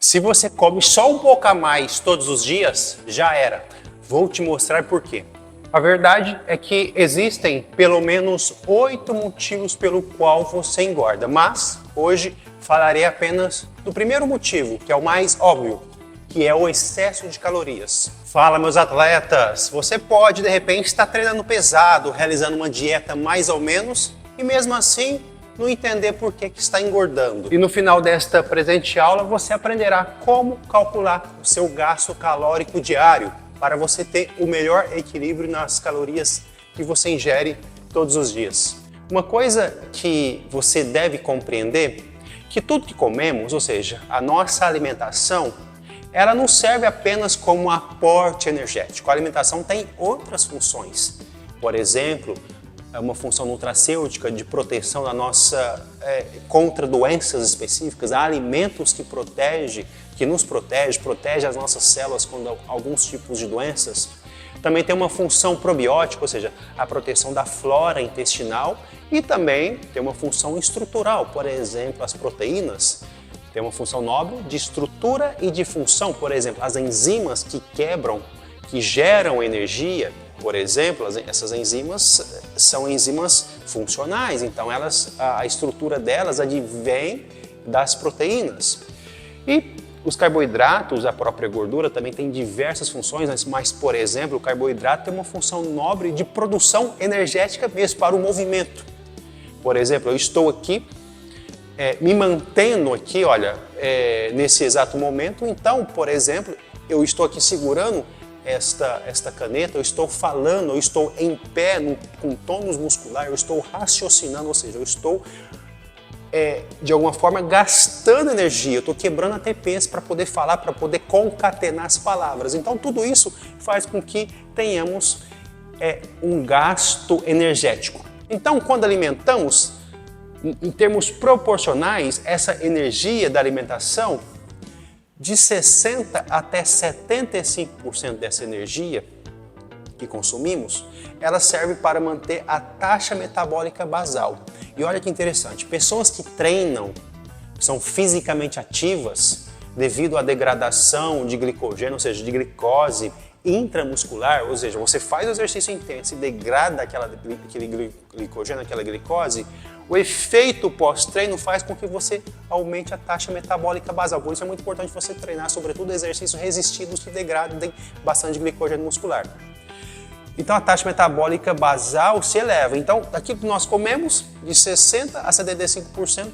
Se você come só um pouco a mais todos os dias, já era. Vou te mostrar por quê. A verdade é que existem pelo menos 8 motivos pelo qual você engorda, mas hoje falarei apenas do primeiro motivo, que é o mais óbvio, que é o excesso de calorias. Fala, meus atletas, você pode de repente estar treinando pesado, realizando uma dieta mais ou menos e mesmo assim não entender por que está engordando. E no final desta presente aula você aprenderá como calcular o seu gasto calórico diário para você ter o melhor equilíbrio nas calorias que você ingere todos os dias. Uma coisa que você deve compreender, que tudo que comemos, ou seja, a nossa alimentação, ela não serve apenas como um aporte energético. A alimentação tem outras funções. Por exemplo, é uma função nutracêutica de proteção da nossa contra doenças específicas. Há alimentos que nos protege as nossas células contra alguns tipos de doenças. Também tem uma função probiótica, ou seja, a proteção da flora intestinal, e também tem uma função estrutural, por exemplo, as proteínas. Tem uma função nobre de estrutura e de função, por exemplo, as enzimas que quebram, que geram energia, por exemplo, essas enzimas são enzimas funcionais, então a estrutura delas advém das proteínas. E os carboidratos, a própria gordura, também tem diversas funções, mas, por exemplo, o carboidrato tem uma função nobre de produção energética mesmo para o movimento. Por exemplo, eu estou aqui me mantendo aqui, olha, nesse exato momento, então, por exemplo, eu estou aqui segurando esta caneta, eu estou falando, eu estou em pé, com tônus muscular, eu estou raciocinando, ou seja, eu estou de alguma forma gastando energia, eu estou quebrando ATPs para poder falar, para poder concatenar as palavras. Então tudo isso faz com que tenhamos um gasto energético. Então quando alimentamos, em termos proporcionais, essa energia da alimentação, de 60% até 75% dessa energia que consumimos, ela serve para manter a taxa metabólica basal. E olha que interessante, pessoas que treinam, são fisicamente ativas, devido à degradação de glicogênio, ou seja, de glicose intramuscular, ou seja, você faz o exercício intenso e degrada aquele glicogênio, aquela glicose, o efeito pós-treino faz com que você aumente a taxa metabólica basal. Por isso é muito importante você treinar, sobretudo, exercícios resistidos que degradem bastante glicogênio muscular. Então a taxa metabólica basal se eleva. Então, daquilo que nós comemos, de 60% a 75%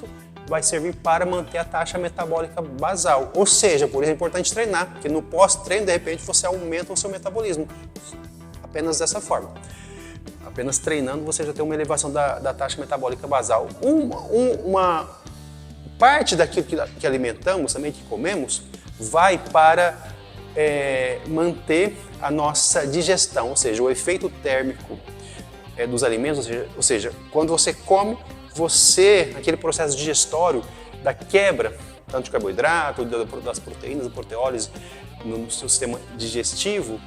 vai servir para manter a taxa metabólica basal. Ou seja, por isso é importante treinar, porque no pós-treino, de repente, você aumenta o seu metabolismo. Apenas dessa forma. Apenas treinando você já tem uma elevação da taxa metabólica basal. Uma parte daquilo que alimentamos, também que comemos, vai para manter a nossa digestão, ou seja, o efeito térmico dos alimentos, ou seja, quando você come, aquele processo digestório da quebra, tanto de carboidrato, das proteínas, da proteólise no seu sistema digestivo,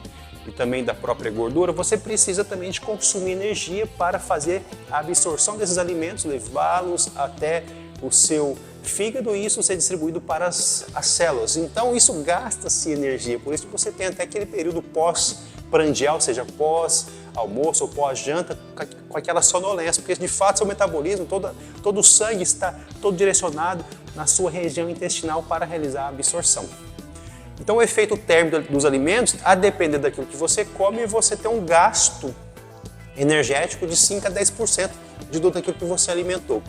e também da própria gordura, você precisa também de consumir energia para fazer a absorção desses alimentos, levá-los até o seu fígado e isso ser distribuído para as células. Então isso gasta-se energia, por isso que você tem até aquele período pós-prandial, ou seja, pós-almoço ou pós-janta, com aquela sonolência, porque de fato seu metabolismo, todo o sangue está todo direcionado na sua região intestinal para realizar a absorção. Então o efeito térmico dos alimentos, a depender daquilo que você come, você tem um gasto energético de 5 a 10% de tudo aquilo que você alimentou.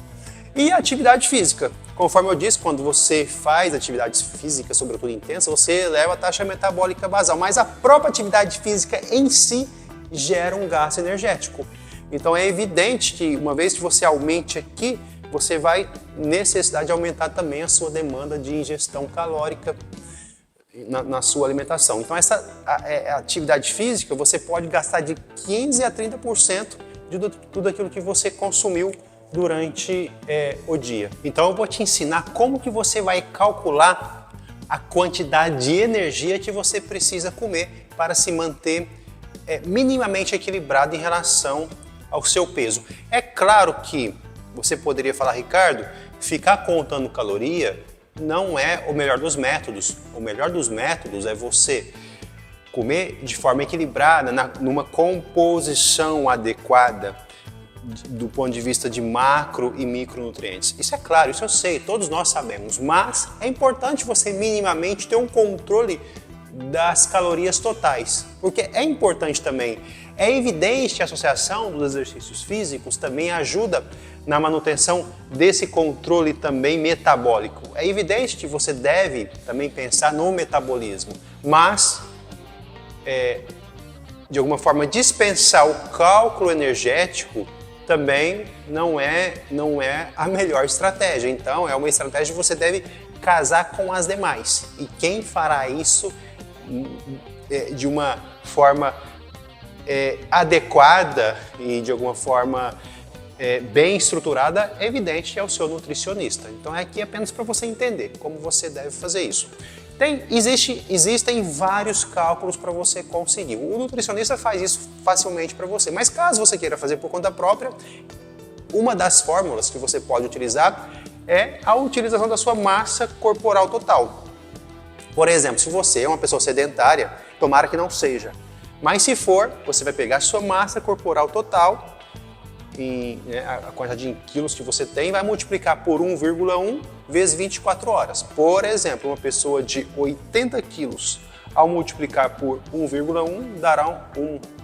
E a atividade física, conforme eu disse, quando você faz atividades físicas, sobretudo intensas, você eleva a taxa metabólica basal, mas a própria atividade física em si gera um gasto energético. Então é evidente que uma vez que você aumente aqui, você vai necessitar de aumentar também a sua demanda de ingestão calórica na sua alimentação. Então a atividade física você pode gastar de 15% a 30% de tudo aquilo que você consumiu durante o dia. Então eu vou te ensinar como que você vai calcular a quantidade de energia que você precisa comer para se manter minimamente equilibrado em relação ao seu peso. É claro que você poderia falar, Ricardo, ficar contando caloria não é o melhor dos métodos. O melhor dos métodos é você comer de forma equilibrada, numa composição adequada do ponto de vista de macro e micronutrientes. Isso é claro, isso eu sei, todos nós sabemos, mas é importante você minimamente ter um controle das calorias totais, porque é importante também. É evidente que a associação dos exercícios físicos também ajuda na manutenção desse controle também metabólico. É evidente que você deve também pensar no metabolismo, mas de alguma forma dispensar o cálculo energético também não é a melhor estratégia. Então é uma estratégia que você deve casar com as demais. E quem fará isso de uma forma adequada e de alguma forma bem estruturada, é evidente que é o seu nutricionista. Então é aqui apenas para você entender como você deve fazer isso. Existem vários cálculos para você conseguir. O nutricionista faz isso facilmente para você, mas caso você queira fazer por conta própria, uma das fórmulas que você pode utilizar é a utilização da sua massa corporal total. Por exemplo, se você é uma pessoa sedentária, tomara que não seja, mas se for, você vai pegar a sua massa corporal total, a quantidade em quilos que você tem, vai multiplicar por 1,1 vezes 24 horas. Por exemplo, uma pessoa de 80 quilos, ao multiplicar por 1,1, dará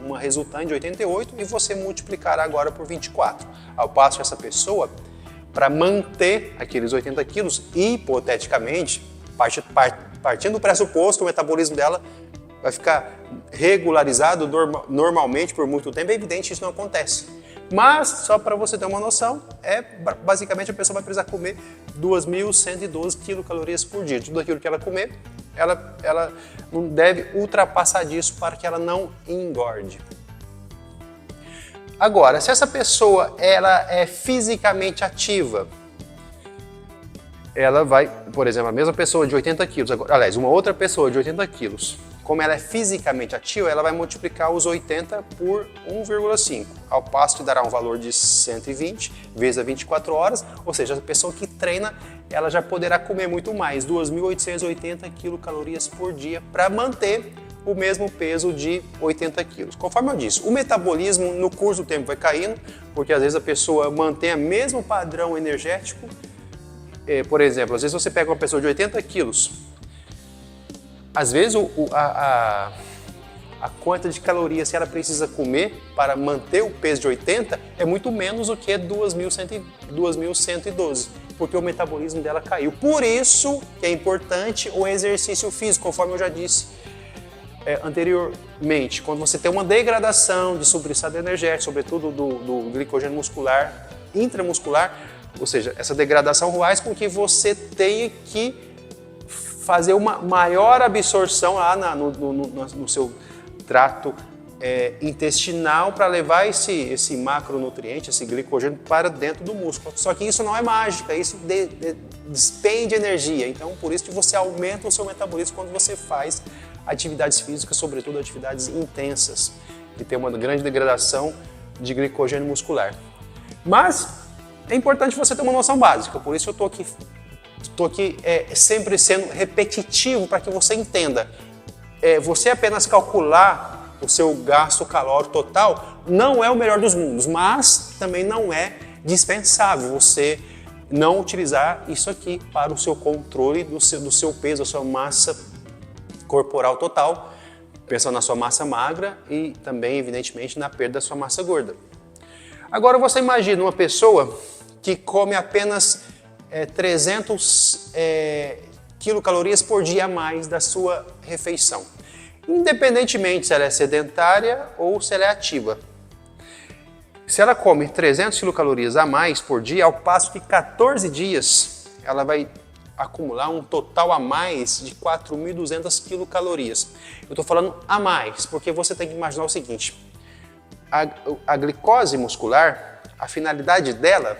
uma resultante de 88 e você multiplicará agora por 24. Ao passo que essa pessoa, para manter aqueles 80 quilos, hipoteticamente, partindo do pressuposto que o metabolismo dela vai ficar regularizado normalmente por muito tempo, é evidente que isso não acontece. Mas, só para você ter uma noção, basicamente a pessoa vai precisar comer 2.112 quilocalorias por dia. Tudo aquilo que ela comer, ela não deve ultrapassar disso para que ela não engorde. Agora, se essa pessoa ela é fisicamente ativa, ela vai, por exemplo, a mesma pessoa de 80 quilos, aliás, uma outra pessoa de 80 quilos, como ela é fisicamente ativa, ela vai multiplicar os 80 por 1,5, ao passo que dará um valor de 120 vezes a 24 horas, ou seja, a pessoa que treina, ela já poderá comer muito mais, 2.880 quilocalorias por dia, para manter o mesmo peso de 80 quilos. Conforme eu disse, o metabolismo no curso do tempo vai caindo, porque às vezes a pessoa mantém o mesmo padrão energético. Por exemplo, às vezes você pega uma pessoa de 80 quilos, às vezes a quantidade de calorias que ela precisa comer para manter o peso de 80 é muito menos do que 2.112, porque o metabolismo dela caiu. Por isso que é importante o exercício físico, conforme eu já disse anteriormente. Quando você tem uma degradação de substrato energético, sobretudo do glicogênio muscular, intramuscular, ou seja, essa degradação faz com que você tenha que fazer uma maior absorção lá no seu trato intestinal para levar esse macronutriente, esse glicogênio para dentro do músculo. Só que isso não é mágica, isso despende energia. Então, por isso que você aumenta o seu metabolismo quando você faz atividades físicas, sobretudo atividades intensas, que tem uma grande degradação de glicogênio muscular. Mas é importante você ter uma noção básica, por isso eu estou aqui sempre sendo repetitivo para que você entenda. Você apenas calcular o seu gasto calórico total não é o melhor dos mundos, mas também não é dispensável você não utilizar isso aqui para o seu controle do seu peso, da sua massa corporal total, pensando na sua massa magra e também, evidentemente, na perda da sua massa gorda. Agora você imagina uma pessoa que come apenas 300 quilocalorias por dia a mais da sua refeição, independentemente se ela é sedentária ou se ela é ativa. Se ela come 300 quilocalorias a mais por dia, ao passo que 14 dias ela vai acumular um total a mais de 4.200 quilocalorias. Eu estou falando a mais, porque você tem que imaginar o seguinte: a glicose muscular, a finalidade dela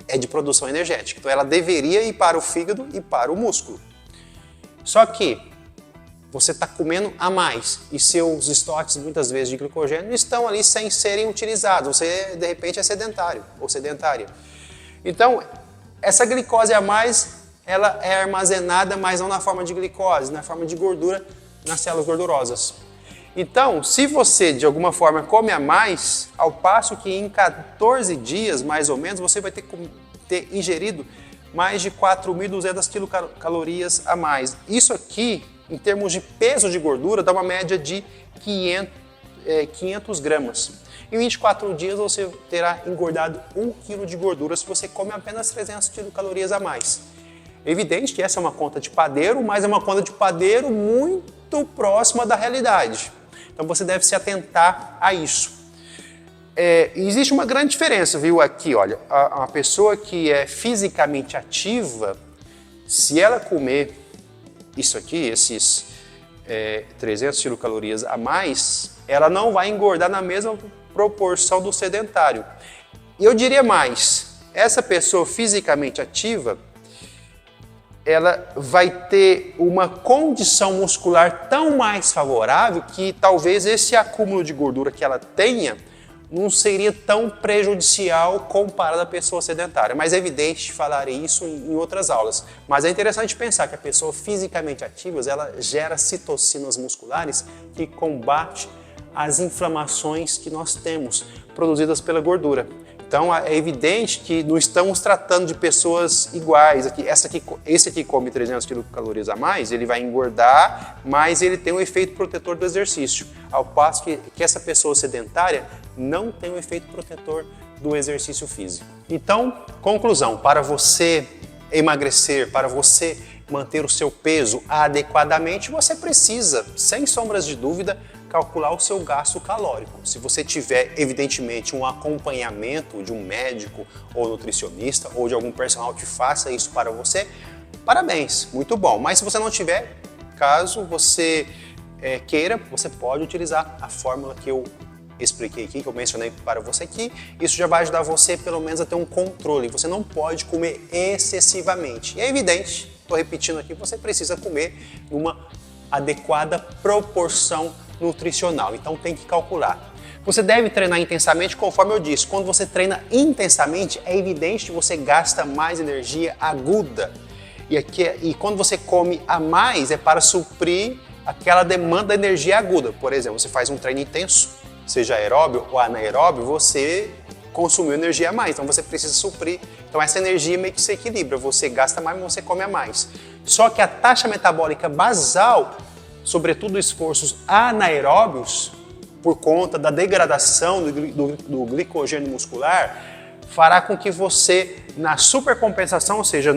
é de produção energética. Então ela deveria ir para o fígado e para o músculo. Só que você está comendo a mais e seus estoques, muitas vezes, de glicogênio estão ali sem serem utilizados. Você, de repente, é sedentário ou sedentária. Então, essa glicose a mais ela é armazenada, mas não na forma de glicose, na forma de gordura nas células gordurosas. Então, se você de alguma forma come a mais, ao passo que em 14 dias, mais ou menos, você vai ter ingerido mais de 4.200 quilocalorias a mais. Isso aqui, em termos de peso de gordura, dá uma média de 500 gramas. Em 24 dias você terá engordado 1 kg de gordura se você come apenas 300 quilocalorias a mais. Evidente que essa é uma conta de padeiro, mas é uma conta de padeiro muito próxima da realidade. Então você deve se atentar a isso. Existe uma grande diferença, viu? Aqui, olha, a pessoa que é fisicamente ativa, se ela comer isso aqui, esses 300 quilocalorias a mais, ela não vai engordar na mesma proporção do sedentário. E eu diria mais, essa pessoa fisicamente ativa, ela vai ter uma condição muscular tão mais favorável que talvez esse acúmulo de gordura que ela tenha não seria tão prejudicial comparado à pessoa sedentária. Mas é evidente, falarei isso em outras aulas. Mas é interessante pensar que a pessoa fisicamente ativa, ela gera citocinas musculares que combatem as inflamações que nós temos produzidas pela gordura. Então é evidente que não estamos tratando de pessoas iguais. Esse aqui come 300 quilocalorias a mais, ele vai engordar, mas ele tem um efeito protetor do exercício. Ao passo que essa pessoa sedentária não tem um efeito protetor do exercício físico. Então, conclusão, para você emagrecer, para você manter o seu peso adequadamente, você precisa, sem sombras de dúvida, calcular o seu gasto calórico. Se você tiver, evidentemente, um acompanhamento de um médico ou nutricionista ou de algum personal que faça isso para você, parabéns, muito bom. Mas se você não tiver, caso você queira, você pode utilizar a fórmula que eu expliquei aqui, que eu mencionei para você aqui. Isso já vai ajudar você, pelo menos, a ter um controle. Você não pode comer excessivamente. E é evidente, estou repetindo aqui, você precisa comer numa adequada proporção nutricional, então tem que calcular. Você deve treinar intensamente, conforme eu disse. Quando você treina intensamente, é evidente que você gasta mais energia aguda. E quando você come a mais, é para suprir aquela demanda de energia aguda. Por exemplo, você faz um treino intenso, seja aeróbio ou anaeróbio, você consumiu energia a mais, então você precisa suprir. Então essa energia meio que se equilibra, você gasta mais, mas você come a mais. Só que a taxa metabólica basal, sobretudo esforços anaeróbios, por conta da degradação do glicogênio muscular, fará com que você, na supercompensação, ou seja,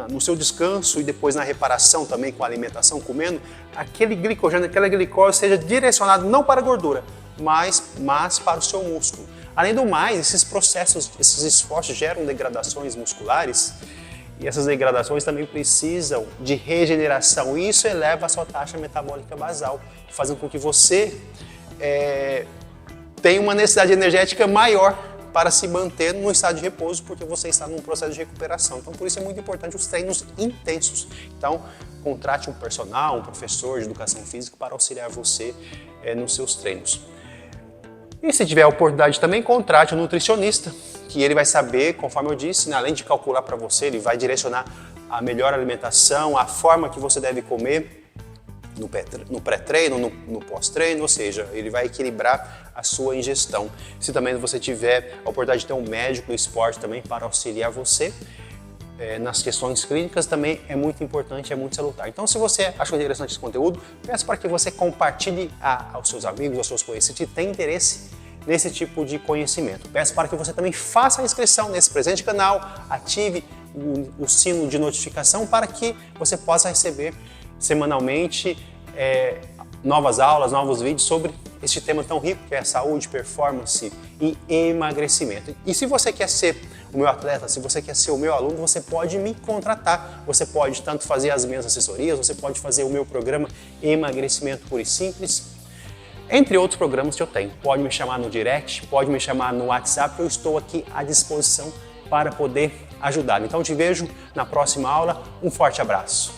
no seu descanso e depois na reparação também com a alimentação, comendo, aquele glicogênio, aquela glicose seja direcionado não para a gordura, mas para o seu músculo. Além do mais, esses processos, esses esforços geram degradações musculares, e essas degradações também precisam de regeneração. E isso eleva a sua taxa metabólica basal, fazendo com que você tenha uma necessidade energética maior para se manter num estado de repouso, porque você está num processo de recuperação. Então, por isso é muito importante os treinos intensos. Então, contrate um personal, um professor de educação física para auxiliar você nos seus treinos. E se tiver a oportunidade também, contrate um nutricionista, que ele vai saber, conforme eu disse, além de calcular para você, ele vai direcionar a melhor alimentação, a forma que você deve comer no pré-treino, no pós-treino, ou seja, ele vai equilibrar a sua ingestão. Se também você tiver a oportunidade de ter um médico do esporte também para auxiliar você nas questões clínicas, também é muito importante, é muito salutar. Então, se você achou interessante esse conteúdo, peço para que você compartilhe aos seus amigos, aos seus conhecidos que têm interesse nesse tipo de conhecimento. Peço para que você também faça a inscrição nesse presente canal, ative o sino de notificação para que você possa receber semanalmente novas aulas, novos vídeos sobre este tema tão rico que é saúde, performance e emagrecimento. E se você quer ser o meu atleta, se você quer ser o meu aluno, você pode me contratar. Você pode tanto fazer as minhas assessorias, você pode fazer o meu programa Emagrecimento Puro e Simples, entre outros programas que eu tenho. Pode me chamar no direct, pode me chamar no WhatsApp, eu estou aqui à disposição para poder ajudar. Então te vejo na próxima aula, um forte abraço.